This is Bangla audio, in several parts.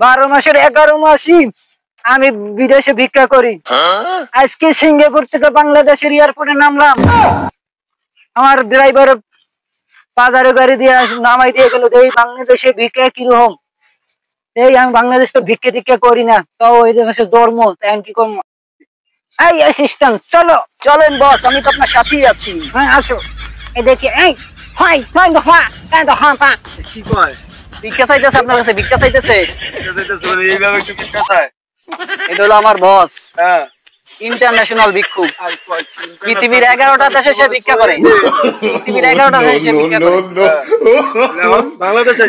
12 মাসের 11 মাসই আমি বিদেশে ভিক্ষা করি। আজকে সিঙ্গাপুর থেকে বাংলাদেশের এয়ারপোর্টে নামলাম, আমার ড্রাইভার বাজারে গাড়ি দিয়ে নামাই দিয়ে গেল। এই বাংলাদেশে ভিক্ষা কিরকম, এই আমি বাংলাদেশ তো ভিক্ষা টিক্ষা করি না, তাও ওই দেশের ধর্ম, তাই কি করবো। এই অ্যাসিস্ট্যান্ট চলো। চলেন বস, আমি তো আপনার সাথেই আছি। হ্যাঁ আসো। এই দেখি এই হয় হয় তো হয় এই তো হয় পা কি কয়? ভিক্ষা চাইতেছে আপনার কাছে, ভিক্ষা চাইতেছে। এইভাবে একটু ভিক্ষা চায়? এটা হলো আমার বস, হ্যাঁ, ইন্টারন্যাশনাল ভিক্ষুক। পৃথিবীর 11টা দেশে সে ভিক্ষা করে, পৃথিবীর 11টা দেশে সে ভিক্ষা করে। বাংলাদেশের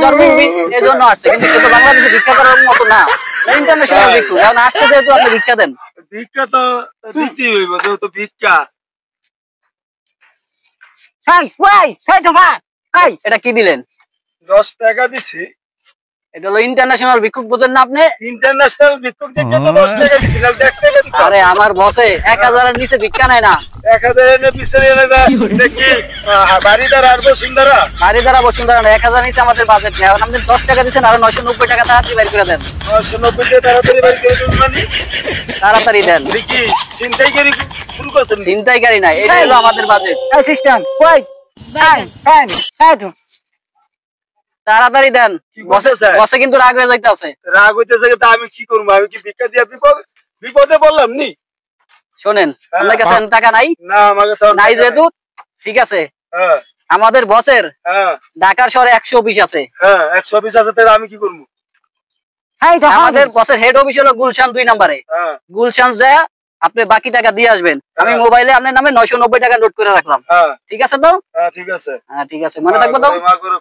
জন্মভূমি এই জন্য আসছে, কিন্তু সে তো বাংলাদেশে ভিক্ষা করার মতো না, ইন্টারন্যাশনাল ভিক্ষুক। এখন আসতে যেহেতু আপনি ভিক্ষা দেন। ভিক্ষা তো দিতেই হইব, যেহেতু ভিক্ষা। হ্যাঁ ওই হয় তো পা এই এটা কি দিলেন? 10 টাকা দিছি। এটা হলো ইন্টারন্যাশনাল ভিক্ষুক, বুঝেন না আপনি? ইন্টারন্যাশনাল ভিক্ষুক দেখে তো 10 টাকা দিছিলাম, 1 টাকা দিতাম। আরে আমার বসে 1000 এর নিচে ভিক্ষা নেয় না। 1000 এনে পিছনে এনে দেখি বাড়িদার আর বসুন্ধরা। বাড়ি দ্বারা বসুন্ধরা না, 1000 নিচে আমাদের বাজেট নেই। এখন আপনি 10 টাকা দিচ্ছেন, আরো 990 টাকা তাড়াতাড়ি বের করে দেন। 990 টাকা তাড়াতাড়ি বাড়ি করে দিন মানে? তাড়াতাড়ি দেন। দেখি চিন্তাইকারী শুরু করছেন। চিন্তাইকারী নাই, এটা হলো আমাদের বাজেট। অ্যাসিস্ট্যান্ট ওই হ্যাঁ হ্যাঁ হ্যাঁ তো তাড়াতাড়ি দেন। কি করতে চায়? বসে কিন্তু রাগ হয়ে যাইতেছে। রাগ হইতেছে, তা আমি কি করবো? আমি কি ভিক্ষা দিয়ে বিপদে বললাম নি? শোনেন, আপনার কাছে টাকা নাই? না, আমার কাছে নাই যেহেতু ঠিক আছে। হ্যাঁ আমাদের বসের হ্যাঁ ঢাকার শহরে 100 অফিস আছে। হ্যাঁ, 100 অফিস আছে, তাহলে আমি কি করবো? এই তো আমাদের বসের হেড অফিস হলো গুলশান 2 নম্বরে। হ্যাঁ গুলশান যায় আপনি বাকি টাকা দিয়ে আসবেন। আমি মোবাইলে আপনার নামে 990 টাকা নোট করে রাখলাম। হ্যাঁ ঠিক আছে তো? হ্যাঁ, ঠিক আছে। হ্যাঁ ঠিক আছে, মনে থাকবে তো?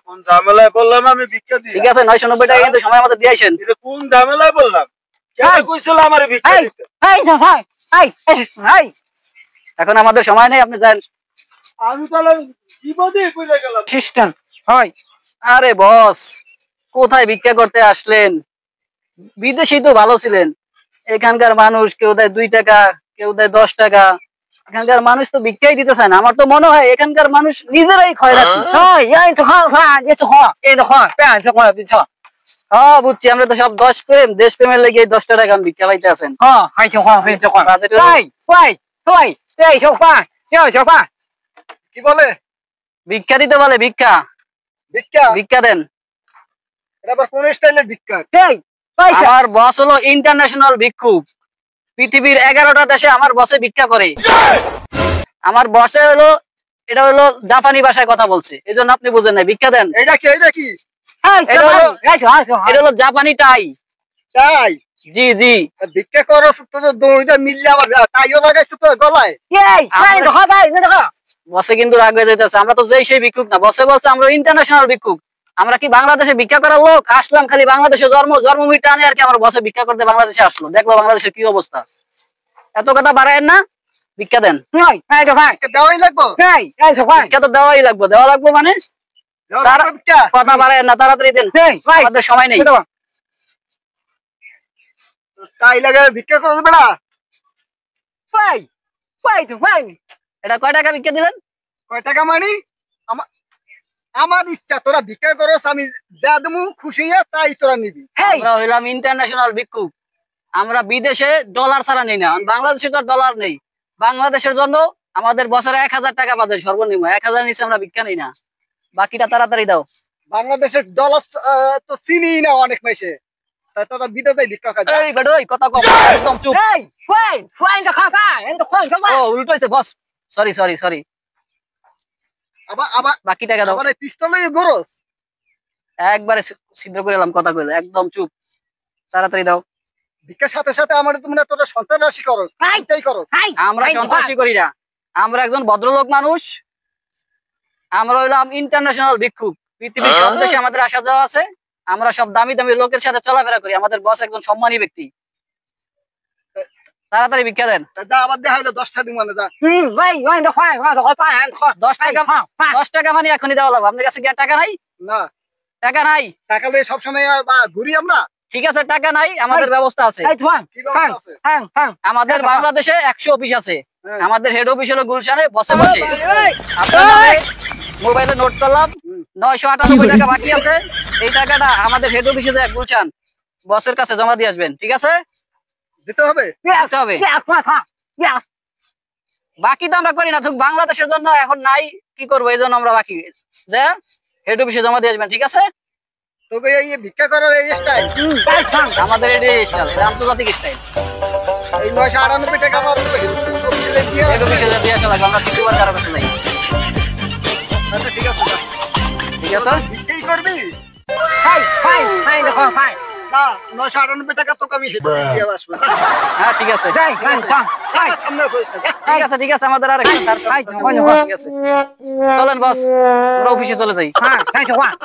কোন ঝামেলায় বললাম আমি ভিক্ষা দিই? ঠিক আছে, 990 টাকা কিন্তু সময় মতো দিয়ে আসেন। এটা কোন ঝামেলায় বললাম? কেন কইছিল আমার ভিক্ষা এই দিতে? এই তো হয় এই এই এখন আমাদের সময় নেই, আপনি যান। আমি তাহলে বিপদে পড়ে গেলাম। অ্যাসিস্ট্যান্ট হয়। আরে বস, কোথায় ভিক্ষা করতে আসলেন? বিদেশি তো ভালো ছিলেন। এখানকার মানুষ কেউ দেয় 2 টাকা, কেউ দেয় 10 টাকা। এখানকার মানুষ তো ভিক্ষাই দিতে চায় না। আমার তো মনে হয় এখানকার মানুষ নিজেরাই খয়রাতি। হয় এই তো হয় হয় এই তো হয় এই তো হয় প্যান তো হয় পিছা হ্যাঁ বুঝছি, আমরা তো সব দেশ প্রেমের লেগে এই 10 টাকা ভিক্ষা পাইতে আছেন। হ্যাঁ এই তো হয় এই তো হয় ওই ওই ওই এই তো হয় এই তো হয়। কি বলে? ভিক্ষা দিতে বলে, ভিক্ষা ভিক্ষা? ভিক্ষা দেন। এটা আবার কোন স্টাইলের ভিক্ষা? এই পয়সা আমার বস হলো ইন্টারন্যাশনাল ভিক্ষুক। পৃথিবীর 11টা দেশে আমার বসে ভিক্ষা করে। আমার বসে হলো, এটা হলো জাপানি ভাষায় কথা বলছে, এই জন্য আপনি বুঝেন না। ভিক্ষা দেন। এইটা কি? এইটা কি? এই এটা হলো এই তো হয় এটা হলো জাপানি টাই। তাই? জি জি। ভিক্ষা করো তো, দড়িটা মিললে আবার টাইও লাগাইছো তো গলায়। এই এই তো হয় ভাই এই তো বসে কিন্তু রাগ হয়ে যাইতেছে। আমরা তো যেই সেই ভিক্ষুক না, বসে বলছে আমরা ইন্টারন্যাশনাল ভিক্ষুক। আমরা কি বাংলাদেশে ভিক্ষা করার লোক? আসলাম খালি বাংলাদেশে জন্মভূমি টানে আর কি। আমার বসে ভিক্ষা করতে বাংলাদেশে আসলো, দেখলো বাংলাদেশের কি অবস্থা। এত কথা বাড়ায়েন না, ভিক্ষা দেন। নয় এই তো হয় দেওয়াই লাগবো? এই তো হয় ভিক্ষা তো দেওয়া লাগবো মানে। ভিক্ষা কথা বাড়ায়েন না, তাড়াতাড়ি দেন, এই ভাই আমাদের সময় নেই। টাই লাগায় ভিক্ষা করো বেড়া? ভাই ভাই তো ভাই এটা কয় টাকা ভিক্ষা দিলেন? কয় টাকা মানি? আমার ইচ্ছা, তোরা ভিক্ষা করস, আমি যা দেবো খুশি হইয়া তাই তোরা নিবি। আমরা হইলাম ইন্টারন্যাশনাল ভিক্ষুক। আমরা বিদেশে ডলার ছাড়া নেই না, বাংলাদেশে তো ডলার নেই। বাংলাদেশের জন্য আমাদের বছরে 1000 টাকা বাজে সর্বনিম্ন। 1000 নিচে আমরা ভিক্ষা নেই না। বাকিটা তাড়াতাড়ি দাও। বাংলাদেশের ডলার তো চিনি না অনেক মাসে, তাই তোরা বিদেশে ভিক্ষা খাই। এই বেডই কথা কম, একদম চুপ। এই ভাই ভাই তো খাবা এই তো কই খাবা ও উল্টো হইছে বস, সরি। আবার আবার বাকি টাকা দাও। আবার এই পিস্তলেই গরস? একবারে ছিদ্র করে এলাম কথা কইলে, একদম চুপ, তাড়াতাড়ি দাও। ভিক্ষার সাথে সাথে আমার তোমরা তোরা সন্তান রাশি করস, এইটাই করস। আমরা সন্ত্রাসী করি না, আমরা একজন ভদ্রলোক মানুষ। আমরা হইলাম ইন্টারন্যাশনাল ভিক্ষুক। পৃথিবীর সব দেশে আমাদের আসা যাওয়া আছে। আমরা সব দামি দামি লোকের সাথে চলাফেরা করি। আমাদের বস একজন সম্মানী ব্যক্তি। তাড়াতাড়ি ভিক্ষা দেন। যা আবার দেখা হইলো 10টা দিন মানে যা। ভাই ভাই তো হয় হয় তো পায় 10 টাকা মানে এখনই দেওয়া লাগবে। আপনার কাছে কি আর টাকা নাই? না টাকা নাই? টাকা লয়ে সবসময় ঘুরি আমরা। ঠিক আছে, টাকা নাই, আমাদের ব্যবস্থা আছে। এই তো হয় কি ব্যবস্থা আছে? আমাদের বাংলাদেশে 100 অফিস আছে। হ্যাঁ। আমাদের হেড অফিস হলো গুলশানে, বসে বসে আপনার নামে মোবাইলে নোট করলাম 998 টাকা বাকি আছে। এই টাকাটা আমাদের হেড অফিসে যায় গুলশান, বসের কাছে জমা দিয়ে আসবেন, ঠিক আছে? দিতে হবে। Yes, দিতে হবে। yes, মাথা, yes. বাকি তো আমরা করি না, তো বাংলাদেশের জন্য এখন নাই, কি করবো, এই জন্য আমরা বাকি যে হেড অফিসে জমা দিয়ে আসবেন, ঠিক আছে? তোকে এই ভিক্ষা করার এই স্টাইল, Right, son. আমাদের এটাই স্টাইল, এটা আন্তর্জাতিক স্টাইল। এই 998 টাকা আমার অফিসে দিয়ে হেড অফিসে দিয়ে আসা লাগবে, আমরা কিছু বার কারো কাছে যাই, আচ্ছা ঠিক আছে যা। ঠিক আছে? ভিক্ষাই করবি Fine, fine, fine, দেখো, fine. না? 998 টাকা তোকে আমি হেঁটে দিয়ে আসবো না। হ্যাঁ ঠিক আছে, Right, right, son. আমার সামনে বসে থাক। ঠিক আছে, আমাদের আর একটা তার Right, ঠিক আছে, চলেন বস, আমরা অফিসে চলে যাই। হ্যাঁ, thank you, one.